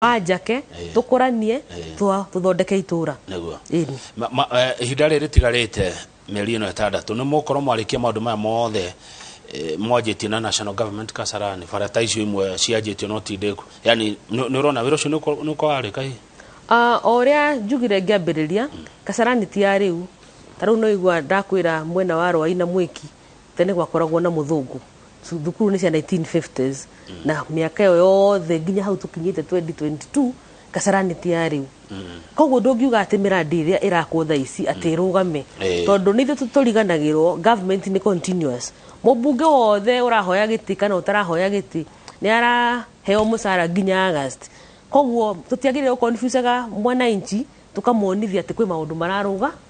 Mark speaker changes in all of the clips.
Speaker 1: ajake tukuranie tuthondeke itura
Speaker 2: neguo ihinda riri tigarite mĩeri ĩno 6 nĩ mũkorwo mwarikia maũndũ maya mothe mwanjĩtie na national government Kasarani barata icio imwe cianjĩtio no tindeku yani nĩ ũrona wĩra ũcio nĩ ũkwarĩka hihi
Speaker 1: o ũrĩa njugire ngĩambĩrĩria Kasarani ti ya rĩu tarĩu no igua ndakwĩra mwena wa Rwai na Mwiki tene gwakoragwo na mũthũngũ thukuru nĩ cia 1950s na miaka ĩyo yothe nginya hau tukinyite 2022 Kasarani ti ya rĩu koguo ndũngiuga atĩ mĩrandi ĩrĩa ĩrakwo thaa ici atĩ ĩrũgame tondũ nĩ ithuĩ tũriganagĩrwo government nĩ continuous mũmbunge wothe ũrahoya gĩtĩ kana ũtarahoya gĩtĩ nĩ araheo mũcara nginya August koguo tũtiagĩrĩirwo gũconfusaga mwananchi tukamonithia atĩ kwĩ maũndũ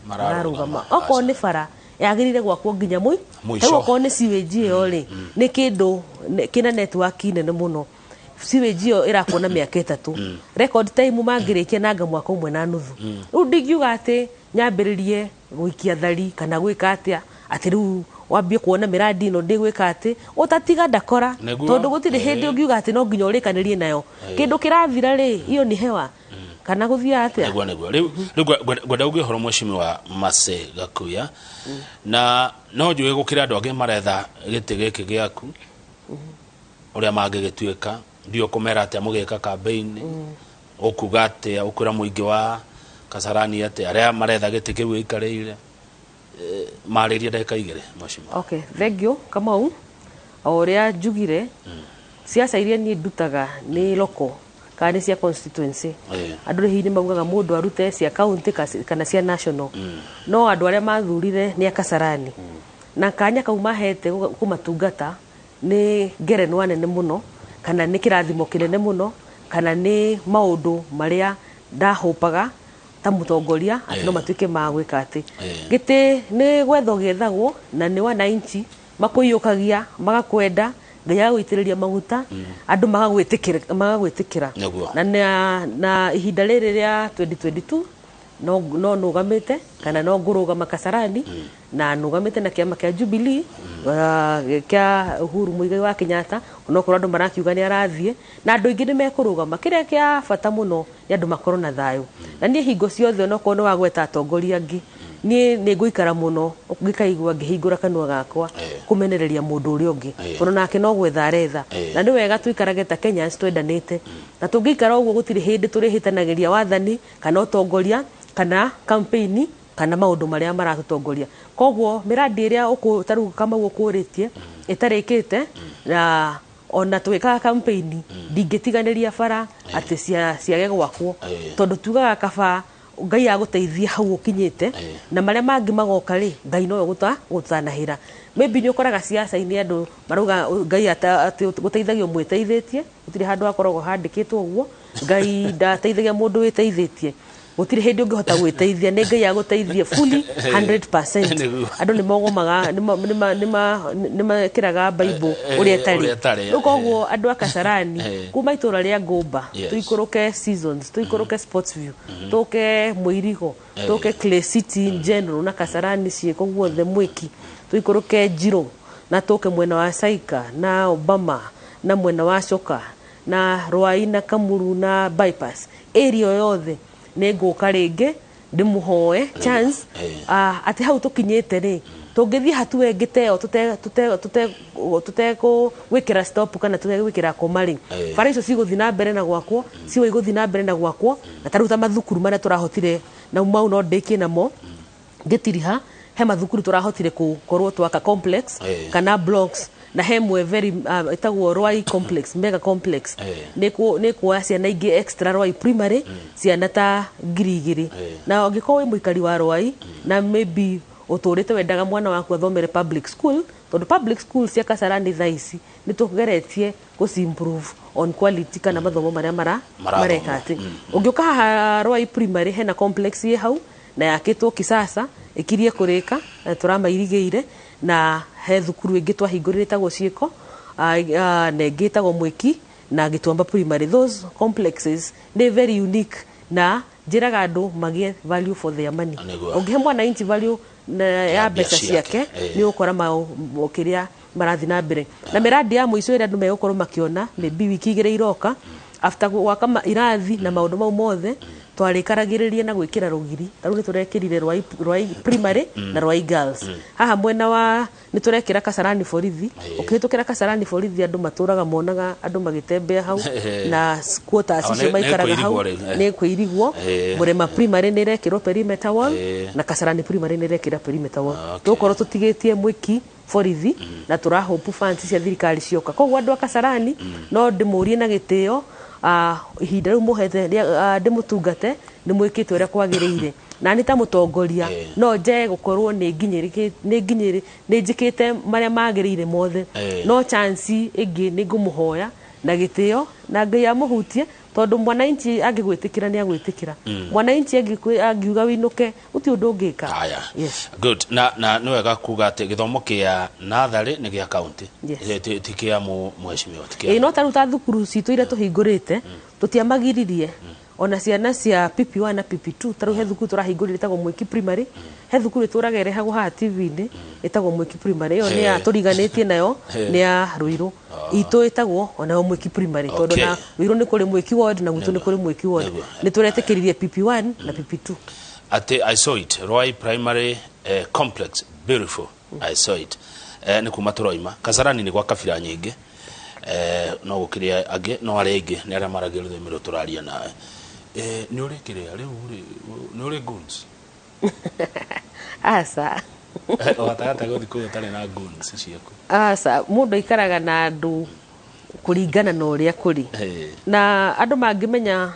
Speaker 1: mararũgama okorwo nĩ bara yagĩrĩire gwakwo nginya mũico okorwo nĩ sewage ĩyo rĩ nĩ kĩndũ kĩna network nene mũno sewage ĩyo ĩrakwo na mĩaka 3 record time mangĩrĩkia nanga mwaka ũmwe na nuthu rĩu ndingiuga atĩ nyambĩrĩrie gũikia thari kana gwĩka atĩa atĩ rĩu wambie kuona mĩrandi ĩno ndĩgwĩka atĩ ũtatiga ndakora tondũ gũtirĩ hĩndĩ ũngiuga atĩ no nginya ũrĩkanĩrie nayo kĩndũ kĩrathira rĩ iyo nĩ hewa kana gũthia atĩa
Speaker 2: neguo rĩu ngwenda ũngĩhoro mheshimiwa Mercy Gakuya na no njũĩ gũkĩra andũ angĩ maretha gĩtĩ gĩkĩ gĩaku ũrĩa mangĩgĩtuĩka ndio kũmera atĩa mũgĩka campaign ũkuga atĩa ũkwĩra mũingĩ wa Kasarani atĩa arĩa maretha gĩtĩ kĩu gĩikarĩire marĩria ndagĩka igĩrĩ mheshimiwa
Speaker 1: okay thank you Kamau o ũrĩa njugire siasa iria niĩ ndutaga nĩ local kana cia constituency andũ hihi nĩ maugaga mũndũ arute cia county kana cia national no andũ arĩa mathurire nĩ Kasarani na kanya kau mahete kumatungata nĩ ngerenwa nene mũno kana nĩ kĩrathimo kĩnene mũno kana nĩ maũndũ marĩa ndahopaga ta mũtongoria atĩ no matuĩke ma gwĩka atĩ gĩtĩ nĩ gwetho gĩethagwo na nĩ wananchi makũiyũkagia magakwenda Ngai gũitĩrĩria maguta andũ magagwĩtĩkĩra na ihinda rĩrĩ rĩa 2022 no nũgamĩte kana no ngũrũgama Kasarani na nũgamĩte na kĩama kĩa Jubilee kĩa Uhuru Muigai wa Kenyatta onokorwo andũ marakiuga nĩ arathiĩ na andũ aingĩ nĩ mekũrũgama kĩrĩa kĩa bata mũno nĩ andũ makorwo na thayũ na niĩ hingo ciothe onokorwo nĩ wagweta atongoria angĩ niĩ nĩ ngũikara mũno ngĩkaigua ngĩhingũra kanua gakwa kũmenereria mũndũ ũrĩa ũngĩ tondũ nake no gwetha aretha na nĩ wega tũikarage ta Kenyans twendanĩte na tũngĩikara ũguo gũtirĩ hĩndĩ tũrĩhĩtanagĩria wathani kana ũtongoria kana campaign kana maũndũ marĩa maratũtongoria koguo mĩrandi ĩrĩa ũtarũga kama ũkũrĩtie ĩtarĩkĩte na ona twĩkaga campaign ndingĩtiganĩria bara atĩ ciage gwakwo tondũ tugaga kaba Ngai agũteithia hau ũkinyĩte na marĩa mangĩ magoka rĩ Ngai nowe gũtanahĩra maybe nĩ ũkoraga siasa-inĩ andũ marauga Ngai gũteithagio mwĩteithĩtie gũtirĩ handũ hakoragwo handĩkĩtwo ũguo Ngai ndateithagia mũndũ wĩteithĩtie gũtirĩ hĩndĩ ũngĩhota gwĩteithia nĩ Ngai agũteithia fully 100% andũ nĩ mogomaga nĩ makĩraga Bible ũrĩa ĩtarĩ rĩu koguo andũ a Kasarani kuma itũra rĩa Ngũmba tũikũrũke Seasons tũikũrũke Sportsview tũke Mũirigo tũke Clay City in general na Kasarani ciĩko guothe Mwiki tũikũrũke Njiro na tũke mwena wa Saika na Obama na mwena wa Coka na Rwai na Kamuru na Bypass area yothe nĩ ngũka rĩngĩ ndĩmũhoe chance atĩ hau tũkinyĩte rĩ tũngĩthiĩ hatua ĩngĩ teo tũtegwĩkĩra stop kana tũtegwĩkĩra koma rĩ bara icio cigũthiĩ na mbere na gwakwo ciwa igũthiĩ na mbere na gwakwo na tarĩu ta mathukuru marĩa tũrahotire na mau no ndĩkie namo ngĩtiriha he mathukuru tũrahotire gũkorwo twaka complex kana blocks na hemwe very itagwo Rwai complex mega complex nĩ kuoya ciana ingĩ extra Rwai primary ciana ta 2,000 na ũngĩkorwo wĩ mũikari wa Rwai na maybe ũtũrĩte wendaga mwana waku athomere public school tondũ public school cia Kasarani thaa ici nĩ tũgeretie improve on quality kana mathomo marĩa mareka atĩ ũngĩũka haha Rwai primary hena complex ĩ hau na yakĩtwo kisasa ikirie kũrĩka tũramairigĩire na he thukuru ĩngĩ twahingũrĩte tagwo Ciĩko na ĩngĩ tagwo Mwiki na Gĩtuamba primary those complexes they very unique na njĩraga andũ magĩe value for their money ũngĩhe mwananchi value ya mbeca ciake nĩ ũkora kĩrĩa marathi na mbere na mĩrandi ya mũico ĩrĩa andũ megũkorwo makĩona maybe wiki igĩrĩ iroka after gwaka irathi na maundu mau mothe twarikaragiriria na gwikira rugiri taru ni turekirire rwai primary na rwai girls haha mwena wa ni turekira Kasarani borithi ukihitukira Kasarani borithi andu maturaga monaga andu magitembea hau na quarters icio maikaraga hau ni kwirigwo Murema primary ni rekirwo perimeter wall na Kasarani primary ni rekira perimeter wall tukorwo tutigitie mwiki borithi na turahope fans cia thirikari cioka koguo andu a Kasarani no ndimurie na gitio ihinda riu muhete ndimutungate ni mwikite uria kwagiriire na ni ta mutongoria no nje gukorwo ni njikite maria magiriire mothe no chance ingi ni ngumuhoya na gitio na Ngai amuhutie tondu mwananchi angigwitikira ni agwitikira mwananchi angiuga winuke uti undu ungika.
Speaker 2: Yes, good. Na no wega kuga ati githomo kia nathari ni gia county tikia mheshimiwa tikia
Speaker 1: no taruta thukuru citu ira tuhingurite tutiamagiririe ona ciana cia PP1 na PP2 taru he thukuru turahingurire tago mwiki primary he thukuru turagere hago ha TV-ini etagwo mwiki primary yo ni aturiganitie nayo ni ya Ruiru itu etagwo ona mwiki primary tondu na Ruiru ni kuri mwiki ward na gutu ni kuri mwiki ward ni turetekeririe PP1 na PP2
Speaker 2: ati I saw it Rwai primary complex beautiful I saw it ni kuma turoima Kasarani ni kwa kabira nyingi no gukiria age no arenge ni ara maragirwo themiro turaria nawe ni uri kiria riu ni uri guns
Speaker 1: asa
Speaker 2: watata godi ko tare na guns ciako
Speaker 1: asa mundu ikaraga na andu kuringana na uria kuri na andu mangimenya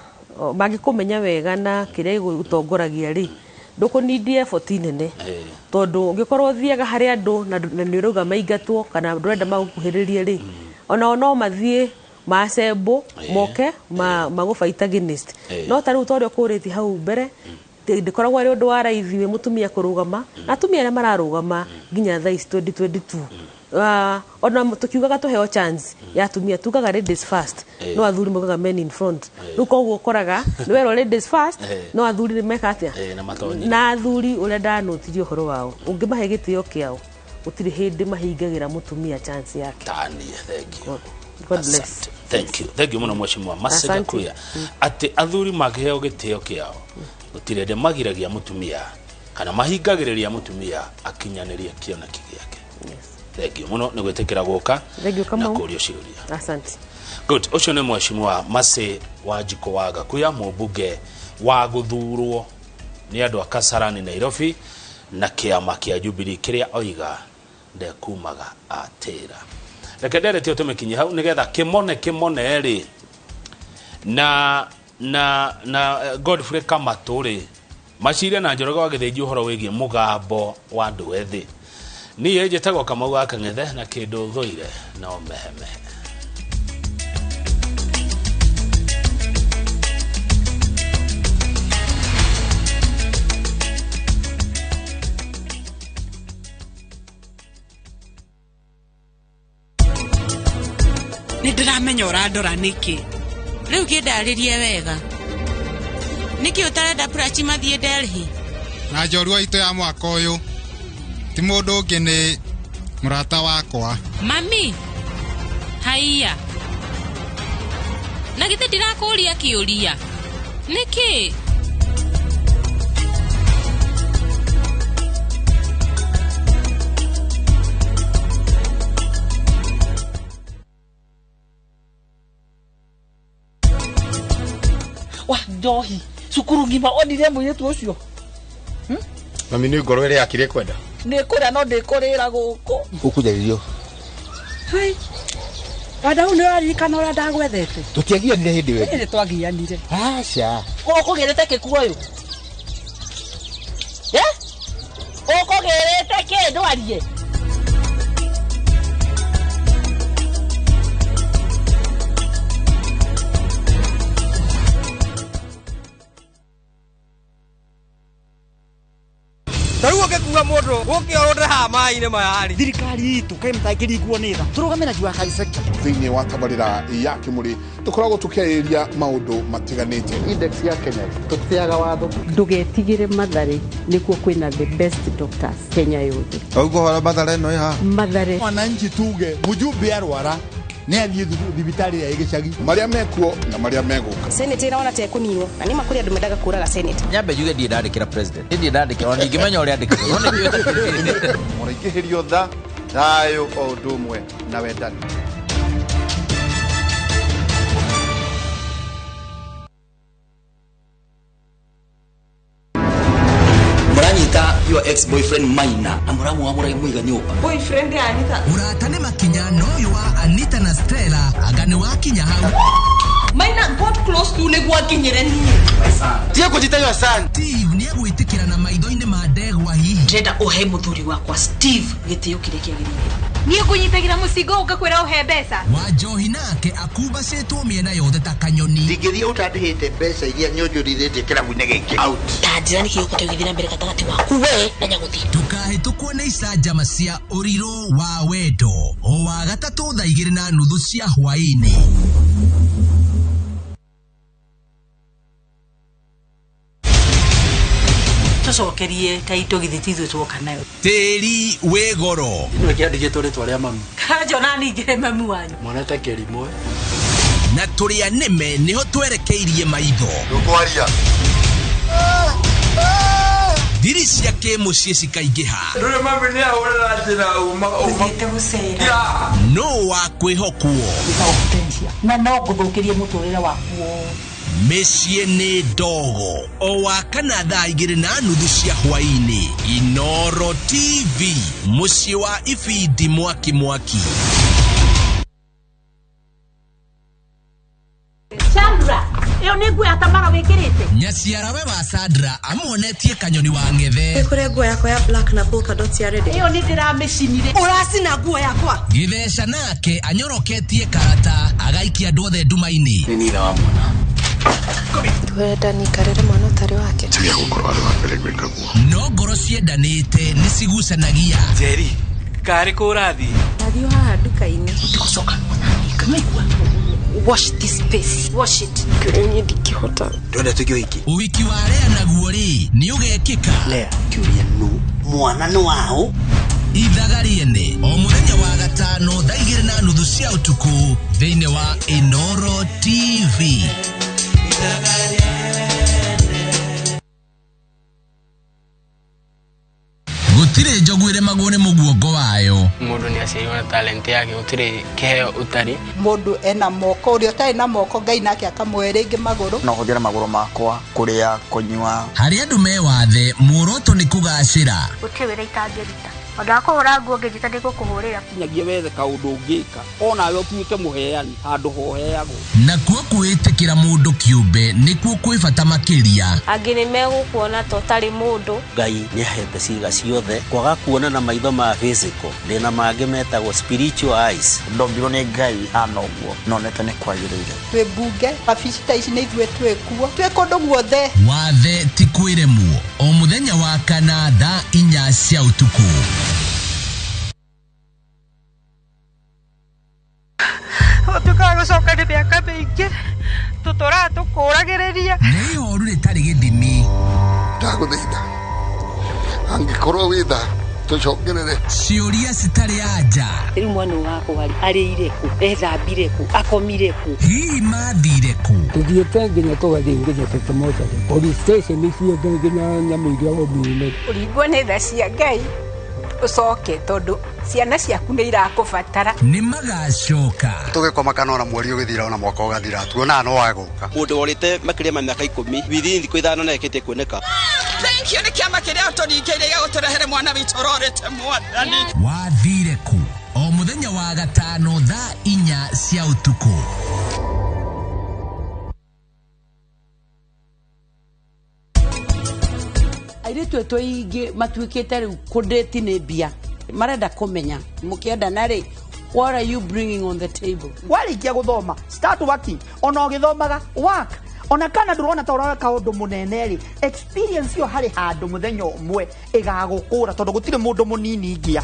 Speaker 1: magikumenya wega na kiria gutongoragia ri ndukunidi effort nene tondu ungikorwo thiaga hari andu na ni uruga maingatwo kana ndurenda magukuhiririe ri ona no mathie macembo moke magufaita against no taru torio kuriti hau mbere ndikoragwo ari undu wa raithi we mutumia kurugama na atumia aria mararugama nginya thaa 2022 ona tukiugaga tuheo chance ya atumia tugaga ladies first no athuri mugaga men in front ruko uguo koraga ni wero ladies first no athuri ni meka atia na athuri uria ndanotirio horo wao ungimahe gitio kiao utiri hindi mahingagira mutumia chance yake
Speaker 2: tani thank you
Speaker 1: God bless.
Speaker 2: Thank you muno mheshimiwa Mase Gakuya ati athuri magiheo gitio kiao utirende magiragia mutumia kana mahingagiriria mutumia akinyaniria kiona kigiake. Thank you muno ni gwetekera guka na kurio ciuria.
Speaker 1: Asante.
Speaker 2: Good. Ucio ni mheshimiwa Mase Wanjiko wa Gakuya mubunge wa guthurwo ni andu a Kasarani Nairobi na kiama kia Jubilee kiria oiga ndekumaga atira reke ndereti utumekinye hau nigetha kimone ri na Godfrey Kamaturi maciria na Njoroge wa Githinji uhoro wigie mugambo wa andu ethi ni yeje tago Kamau wa Kang'ethe na kindu thoire no mehemehe
Speaker 3: Nidiramenya uradora niki riu kindaririe wega niki utarenda Prachi mathie Delhi
Speaker 4: na njorua ito ya mwaka uyu ti mundu ungi ni murata wakwa
Speaker 3: mami haiya na gite ndirakuria kiuria niki
Speaker 5: wa njohi cukuru ngima onire muyetu ucio
Speaker 6: mami ni ngoro ire yakire kwenda
Speaker 5: ni kura no ndikurira guku
Speaker 6: ukujaririo
Speaker 5: hai wada une ari kana ora ndagwethete
Speaker 6: tutiagianire hindi we
Speaker 5: ni twagianire
Speaker 6: acha
Speaker 5: ukugerete kikuoyo ukugerete kindu arie
Speaker 7: Taruo ke kuga mundu gukiorora ha mai-ini mayari
Speaker 5: thirikari itu kai mtakiriguo nitha turugamira jua kai sector
Speaker 8: thiini wa tabarira ya kimuri tukoragwo tukiariria maundu matiganite
Speaker 6: index ya Kenya tutiaga watho
Speaker 9: ndugetigire Mathare nikuo kwina the best doctors Kenya yothe
Speaker 6: augo hora Mathare no ha
Speaker 9: Mathare
Speaker 10: wananchi tuge mujumbe arwara
Speaker 6: nĩ athiĩ thibitari ya gĩcagi
Speaker 8: maria mekuo na maria meguka
Speaker 10: senate ĩraona ta ĩkũninwo na nĩ makũrĩ andũ mendaga kũraga senate
Speaker 11: nyambe juge ndiĩ ndandĩkĩra president ndiĩ ndandĩkĩra na ingĩmenya ũrĩa andĩkĩra
Speaker 6: mũraingĩhĩrio tha thayũ o ũndũ ũmwe na wendani.
Speaker 11: Muranyita your ex-boyfriend Maina na muramu wa murai muiga nyumba
Speaker 10: boyfriend ya Anita
Speaker 11: uratane makinya no wa Anita na Stella agani wa kinya hau
Speaker 10: Maina got close to negwa kinyere ni
Speaker 11: tia kujitayo sana Steve ni agwitikira na maitho-ini ma ndegwa hihi
Speaker 10: ndenda uhe muthuri wakwa Steve gitio kire kiagirire
Speaker 12: ni kunyitagira mucigo ukakwira uhe mbeca
Speaker 11: wa Njohi nake akubacitwo miena yothe ta kanyoni
Speaker 6: ndingĩthia utandĩhĩte mbeca iria nyonjorithĩtie kĩrabu-inĩ gĩkĩ out
Speaker 10: tanjira nikĩuka kĩgithira mbere gatagati waku we na nyaguthi
Speaker 11: tukahĩtũkwo nĩ icanjama cia ũrirũ wa wendo o wa gatatũ thaa 2:30 cia hwaĩ-inĩ
Speaker 10: tucokerie taito githitithwe twoka nayo
Speaker 11: tĩri wĩ goro
Speaker 5: ino kĩandĩkĩtwo rĩtwa rĩa mami
Speaker 10: kajona ningire mami wanyu
Speaker 5: mwanete kĩrimwe
Speaker 11: na tũrĩa nĩme nĩho twerekeirie maitho
Speaker 6: ndũkwaria
Speaker 11: thiri cia kĩmũciĩ cikaingĩha
Speaker 7: ndũrĩ mami nĩ ahũrĩra njĩra uma
Speaker 10: gũcera
Speaker 11: no wa kwĩhokwo
Speaker 10: na no ngũthũkĩrie mũtũrĩre waku
Speaker 11: mĩciĩ nĩ ndogo o wa kana thaa 2:30 cia hwaĩ-inĩ Inooro TV mũciĩ wa ibindi mwaki
Speaker 12: Chandra iyo ni nguo ya Tamara wikirite
Speaker 11: nyaciarawe wa Sandra amuonetie kanyoni wa ng'ethe
Speaker 10: kure nguo yako ya black na polka dots ya red
Speaker 12: iyo ni ndĩramĩcinire
Speaker 10: uracina nguo yakwa
Speaker 11: gĩtheca nake anyoroketie karata agaikia andũ othe nduma-inĩ
Speaker 5: nĩ nitha wa mwana
Speaker 10: twenda nikarere mwana ũtarĩ wake
Speaker 8: tiga gũkorwo andũ wa mbere gwĩka guo
Speaker 11: no ngoro ciendanĩte nĩ cigucanagia
Speaker 7: Jerry karĩ kũrathi
Speaker 10: athio haha nduka-inĩ
Speaker 5: tũcoka kanaigua
Speaker 10: wash this space wash it kĩonye ndikĩhota
Speaker 5: twende tũkĩo iki
Speaker 11: ũhiki wa Lea naguo rĩ nĩ ũgekĩka
Speaker 5: Lea kĩũria nũ mwana nĩ wao
Speaker 11: ithaga rĩene o mũthenya wa gatano thaa 2:30 cia ũtukũ thĩinĩ wa Inooro TV gũtirĩ njogu ĩremagwo nĩ mũguongo wayo
Speaker 13: mũndũ nĩ aciarirwo na talent yake gũtirĩ kĩheo ũtarĩ
Speaker 14: mũndũ ena moko ũrĩa ũtarĩ na moko Ngai nake akamuhe rĩngĩ magũrũ
Speaker 6: no hũthĩra magũrũ makwa kũrĩa kũnyua
Speaker 11: harĩ andũ me wathe muoroto nĩ kũgacĩra
Speaker 12: gũtirĩ wĩra itangĩruta Onda kũhũra nguo ngĩjita ndĩgũkũhũrĩra
Speaker 5: nyagie wethe kaũndũ ũngĩka onawe ũtuĩke mũheani handũ hoheagwo
Speaker 11: nakuo kwĩtĩkĩra mũndũ kĩũmbe nĩkuo kwĩ bata makĩria
Speaker 12: angĩ nĩ megũkuona ta ũtarĩ mũndũ
Speaker 15: Ngai nĩ ahete ciĩga ciothe kwaga kuona na maitho ma physical ndĩna mangĩ metagwo spiritual eyes
Speaker 6: ndombirwo nĩ Ngai hana ũguo nonete nĩ kwagĩrĩire
Speaker 14: twĩ mbunge wabici ta ici nĩ ithuĩ twĩkuo twĩ kũndũ guothe
Speaker 11: wathe ti kwĩremwo o mũthenya wa kana thaa 4 cia ũtukũ
Speaker 10: tukagucoka nĩ mĩaka mĩingĩ tũtũraga tũkũragĩrĩria
Speaker 11: nĩ ihoru rĩtarĩ gĩthimi
Speaker 8: ndagũthaitha angĩkorwo wĩ tha tũcokerere
Speaker 11: ciũria citarĩ anja
Speaker 9: rĩu mwana wakwa arĩire kũ ethambire kũ akomire kũ
Speaker 11: hihi mathire kũ
Speaker 16: tuthiĩte nginya tũgathiĩ nginya tũtũmotari police station ciothe nginya nyamũ iria womiume
Speaker 12: ũringwo nĩ tha cia Ngai ucoke tondu ciana ciaku nĩ irakũbatara
Speaker 11: nĩ magacoka
Speaker 6: tũgĩkoma kana ona mweri ũgĩthira ona mwaka ũgathira tuonaga no wagũka
Speaker 7: mũndũ worĩte makĩria ma mĩaka 10 within thikũ 5 na ekĩte kuoneka thank you nĩ kĩama kĩrĩa ũtũringĩire gĩa gũtũrehere mwana witũ ũrorete mwathani
Speaker 11: wathire kũ o mũthenya wa gatano thaa 4 cia ũtukũ
Speaker 9: airĩtu etũ ingĩ matuĩkĩte rĩu kũndĩti nĩ mbia marenda kũmenya mũkĩendana rĩ what are you bringing on the table
Speaker 14: warĩkia gũthoma start working ona ũgĩthomaga work ona kana ndũrona ta ũrona kaũndũ mũnene rĩ experience yo harĩ handũ mũthenya ũmwe ĩgagũkũra tondũ gũtirĩ mũndũ mũnini ingĩa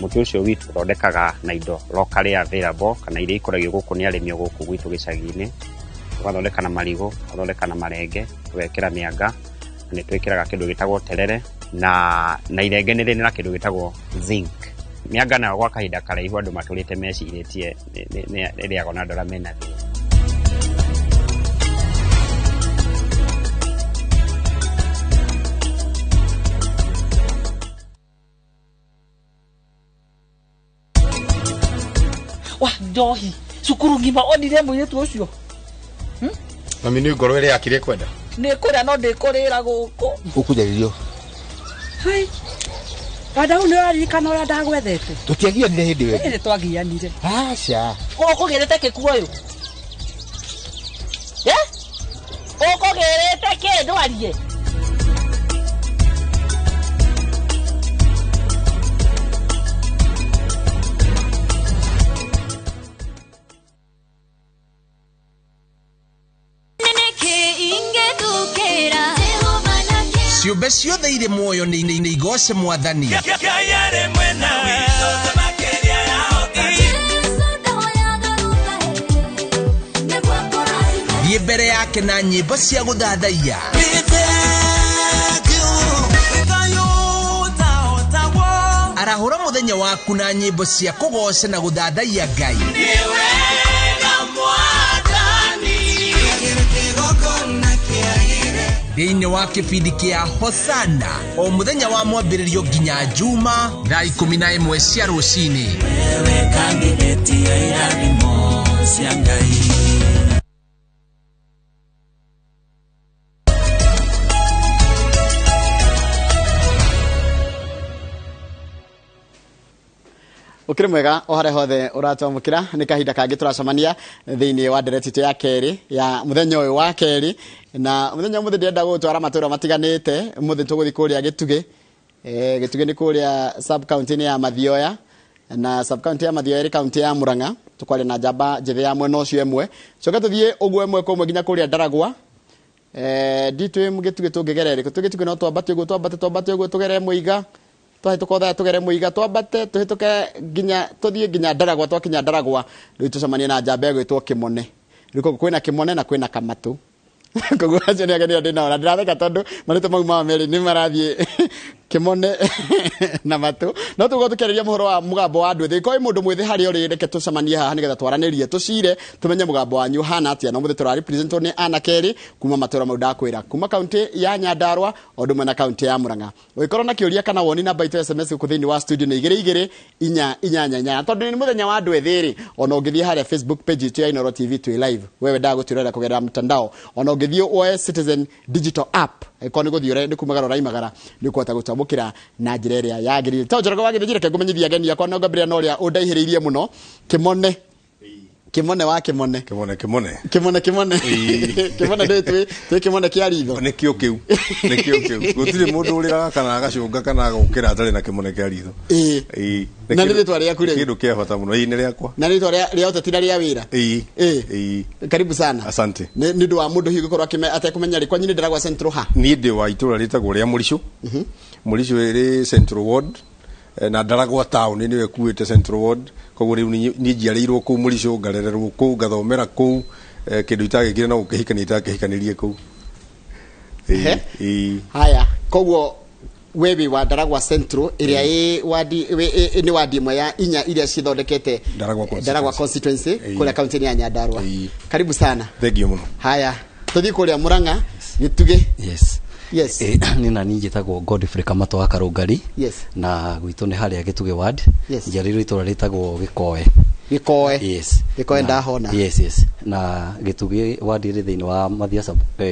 Speaker 17: mutu ucio witu thondekaga na indo locally available kana iria ikoragio gũkũ nĩ arĩmi gũkũ gwitũ gĩcagi-inĩ tugathondeka na marigo, tugathondeka na marenge, tugekĩra mĩanga, nĩ twĩkĩraga kĩndũ gĩtagwo terere na irenge nĩ rĩrĩ na kĩndũ gĩtagwo zinc. Mĩanga nayo gwa kahinda karaihu andũ matũrĩte mecirĩtie nĩ rĩagwo na andũ arĩa mena thĩ.
Speaker 5: Wa njohi cukuru ngima onire mũirĩtu ũcio.
Speaker 6: Mami nĩ ngoro ĩrĩa yakire kwenda.
Speaker 5: Nĩ kũrĩa no ndĩkũrĩra gũkũ.
Speaker 6: Ũkujaririo.
Speaker 5: Hai. Kada nĩ ũraririkana ũrĩa ndagwethete.
Speaker 6: Tũtiagianire hĩndĩ ĩyo.
Speaker 5: Nĩ twagianire.
Speaker 6: Aca.
Speaker 5: Ũkũgĩrĩte kĩkuoyo. Ũkũgĩrĩte kĩndũ arie.
Speaker 11: ciũmbe ciothe irĩ muoyo nĩ igoce mwathani. thiĩ mbere yake na nyĩmbo cia gũthathaiya. arahũra mũthenya waku na nyĩmbo cia kũgoca na gũthathaiya Ngai. thĩinĩ wa kĩbindi kĩa Hosana o mũthenya wa mwambĩrĩrio nginya Juma thaa 11 cia rũcinĩ. Wewe kandidati ya irathimo cia Ngai.
Speaker 18: Ukiri mwega o hare hothe uratwamukira ni kahinda kangi turacamania thiini wa ndereti ya keri ya muthenya uyu wa keri na muthenya muthe ndenda gutwara matura matiganite muthe tuguthi kuria Gituge Gituge ni kuria sub county ya Mathioya na sub county ya Mathioya ri county ya Murang'a tukwari na njamba njithe ya mwena ucio emwe coka tuthie ugu emwe komwe ginya kuria Ndaragwa ditwe Gituge tungigerere Gituge no twambate ugu tugere Muiga twahitũka tugere Muiga twambate tuhituke ginya tuthie ginya Ndaragwa twakinya Ndaragwa riu tucamanie na njamba gwitwo Kimone riko kwina Kimone na kwina Kamatu koguo acio ni ageni ndina ora ndiratheka tondu marito mau ma meri ni marathie Kimone na Matu no tugo tukereria muhoro wa mugambo wa ndwethe koi mundu mwethe hari ori reke tucamanie haha nigetha twaranirie tucire tumenye mugambo wanyu hana atia no muthe tura represent ni Ana Keri kuma matura mau ndakwira kuma county ya Nyandarua ondu mwena county ya Murang'a wikorwo na kiuria kana woni namba itu SMS ku thini wa studio ni 22 tondu ni muthenya wa ndwethe ri ona ungithie haria Facebook page itu ya Inooro TV tu live wewe ndagutwira kugerera mtandao ona ungithie OS Citizen digital app ikoni guthiore ndi kumagara raimagara ni kwata gutabukira na njira iria yagirire tonjorogo wagithire ke gumenyithia ageni yakwa no Gabriel noria undaihiririe muno Kimone wa Kimone ndetwe twe Kimone kia ritho
Speaker 19: nikio kiu gutire mundu uriraga kana agacunga kana agukira atari na Kimone kia ritho
Speaker 18: na nĩ rĩtwa rĩaku rĩu
Speaker 19: kindu kia bata muno nĩ rĩakwa
Speaker 18: na rĩtwa rĩa ũteti rĩa wĩra karibu sana
Speaker 19: asante
Speaker 18: nĩ ndũ wa mũndũ hihi gũkorwo atekũmenya rĩ kwanyu nĩ Ndaragwa Central ha
Speaker 19: niĩ ndĩ wa itũra rĩtagwo rĩa Mũrico Mũrico ĩrĩ Central Ward na Ndaragwa town nĩ wekuĩte Central Ward koguo rĩu niĩ njiarĩirwo kũu Mũrico ngarererwo kũu ngathomera kũu kĩndũ itagĩkire na gũkĩhikania itagĩkĩhikanĩrie kũu
Speaker 18: haya koguo wewe wa Ndaragwa Central iria ni wadi imwe ya inya iria cithondekete Ndaragwa constituency kule county ya Nyandarua karibu sana
Speaker 19: thank you muno
Speaker 18: haya tuthi kuria Murang'a Gituge
Speaker 20: yes ni na ninyi tagwo Godfrey Kamato wa Karungari na gwitu ni haria Gituge ward njariro itura ritagwo Gikoe ndahona na Gituge ward ri thiini wa Mathia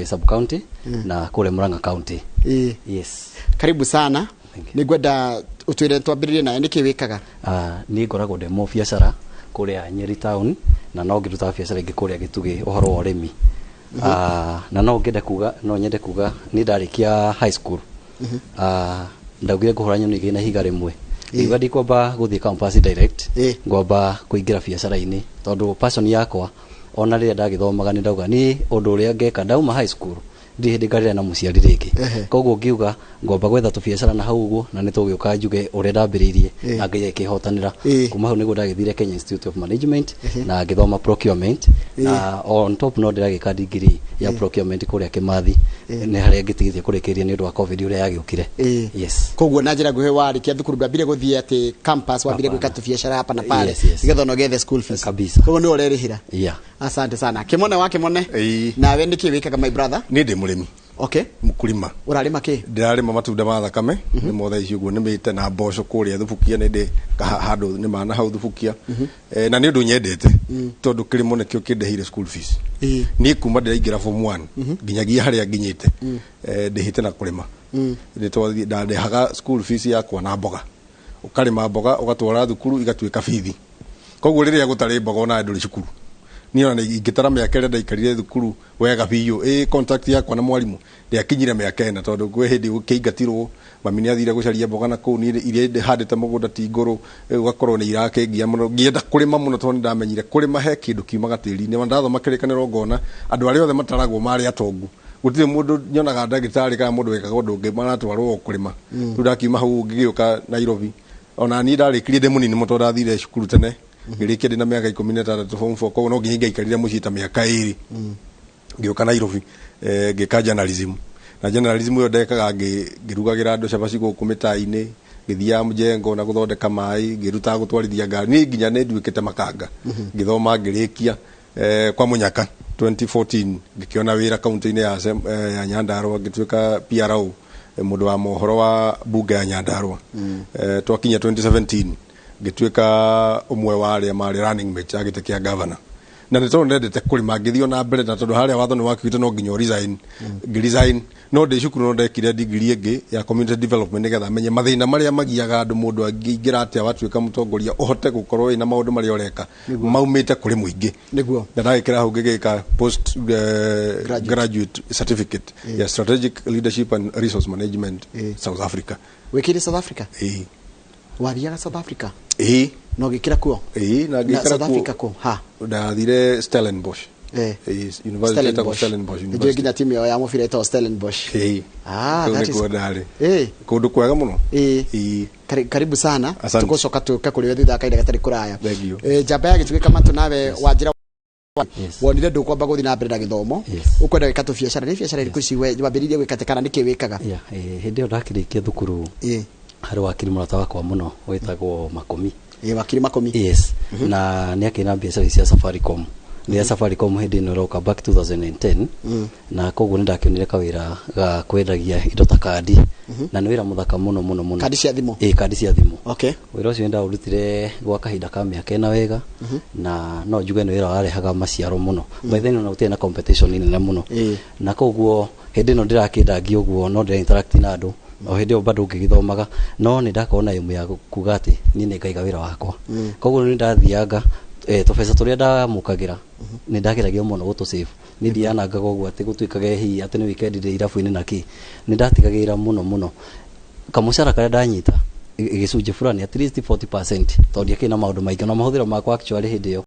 Speaker 20: sub county na kule Murang'a county
Speaker 18: karibu sana nigwenda utwire twambiririe naye niki wikaga
Speaker 20: ni ngoragwo ndemo biacara kuria Nyeri town na no ngiruta biacara ingi kuria Gituge uhoro wa urimi na no nyende kuga ni ndarikia high school ndaugire kuhura nyoni gina higa rimwe iga ndikwamba guthie campus direct ngwamba kuingira biacara-ini tondu passion yakwa ona riria ndagithomaga ni ndauga ni undu uria ngeka ndauma high school ndi hindi ngarira na muciari ringi koguo ngiuga ngomba gwetha tu biacara na hau uguo na nitugiuka njuge uria ndambiririe na ngai akihotanira kuma hau niguo ndagithire Kenya Institute of Management na ngithoma procurement na on top no ndiragika degree ya procurement kuria Kimathi ni haria ngitigithie kurikiria ni undu wa covid uria yagiukire yes
Speaker 18: koguo na njira nguhe warikia thukuru ndambire guthie ati campus wambire gwika tu biacara hapa na pale nigetha no gethe school fees
Speaker 20: kabisa
Speaker 18: koguo ni urerihira
Speaker 20: yeah
Speaker 18: asante sana kimone wake mone na we ndiki wikaga my brother
Speaker 19: ni ndi murimi
Speaker 18: okay
Speaker 19: mukulima
Speaker 18: urarima ki
Speaker 19: ndirarima matunda ma thakame ni mothe icio guo nimite na mboco kuria thubukia ni ndi handu ni mana hau thubukia na ni undu nyendete tondu kirimo nikio kindehire school fees ni kuma ndiraingira form 1 nginyagia haria nginyite ndihite na kurima ni twathi ndandehaga school fees yakwa na mboga ukarima mboga ugatwara thukuru igatuika bithi koguo riria gutari mboga ona nduri cukuru ni ona ingitara miaka ira ndaikarire thukuru wega biu contact yakwa na mwalimu ndiakinyire miaka ina tondu gwe hindi ukiingatirwo mami ni athire gucaria mboga na kuu ni irie handite mugunda ti nguru ugakorwo ni irakengia muno ngienda kurima muno tondu ndamenyire kurima he kindu kiumaga tiri-ini ndathoma kirikaniro ngona andu aria othe mataragwo mari atongu gutire mundu nyonaga ndagitari kana mundu wekaga undu ungi maratwarwo kurima ndakiuma hau ngigiuka Nairobi ona ni ndarikirie ndi munini muto ndathire cukuru tene ngirikia ndina miaka 16 form 4 koguo no nginya ngaikarire mucii ta miaka 2 ngioka Nairobi ngika journalism na journalism yo ndekaga ngirugagira andu cabaci guku mitai-ini ngithia mjengo na guthondeka mai ngiruta gutwarithia ngari ni nginya ne nduikite makanga ngithoma ngirikia kwa munyaka 2014 ngikiona wira kaunti-ini ya Nyandarua ngituika PRO mundu wa mohoro wa bunge ya Nyandarua twakinya 2017 ngituika umwe wa aria mari running mate agite kia governor na ni tondu ndete kurima ngithio na mbere na tondu haria watho ni wakwite no nginyo resign no de cukuru no ndekire degree ingi ya community development nigetha menye mathina maria magiaga andu mundu angiingira atia watuika mutongoria uhote gukorwo ina maundu maria ureka maumite kuri muingi niguo ndagikira hau ngigika post graduate certificate ya strategic leadership and resource management South Africa
Speaker 18: wikire South Africa wathiaga South Africa no gikira kuo
Speaker 19: na gikira
Speaker 18: South Africa ko ha
Speaker 19: ndathire Stellenbosch University of Stellenbosch
Speaker 18: ndio nginya timu ya mufira ito Stellenbosch that is
Speaker 19: kundu kwega muno
Speaker 18: karibu sana tukocoka tuka kuri wethi thakaire gatari kuraya jamba ya gituika mantu nawe wajira wonire ndukwamba guthi na mbere na githomo ukwenda wika tu biacara ni biacara iriku ciwe wambiririe gwikatekana niki wikaga
Speaker 20: hindi yo ndakirikia thukuru hari wakiri murata wakwa muno wetagwo Makomi
Speaker 18: wakiri Makomi
Speaker 20: yes na ni akina biacara cia Safaricom ni Safaricom hindi no roka back 2010 na koguo ndakionire kawira ga kwendagia indo ta kandi na ni wira muthaka muno
Speaker 18: kandi cia thimu
Speaker 20: kandi cia thimu
Speaker 18: okay
Speaker 20: wira ucio nda urutire gwa kahinda ka miaka ina wega na no njuge ni wira warehaga maciaro muno by then no utina competition nene muno na koguo hindi no ndirakindangi uguo no ndira interact na andu o hindi bado ngigithomaga no ni ndakona imu ya kuga ati ni ngaiga wira wakwa koguo ni ndathianga tubesa turia ndamukagira ni ndageragia muno gutu save ni thianaga koguo ati gutuikage hi ati ni weekend ri irafu-ini naki ni ndatigagira muno kamucara karia ndanyita igicunje fulani at least 40% tondu akina maundu maingi na mahuthiro makwa actually hindi yo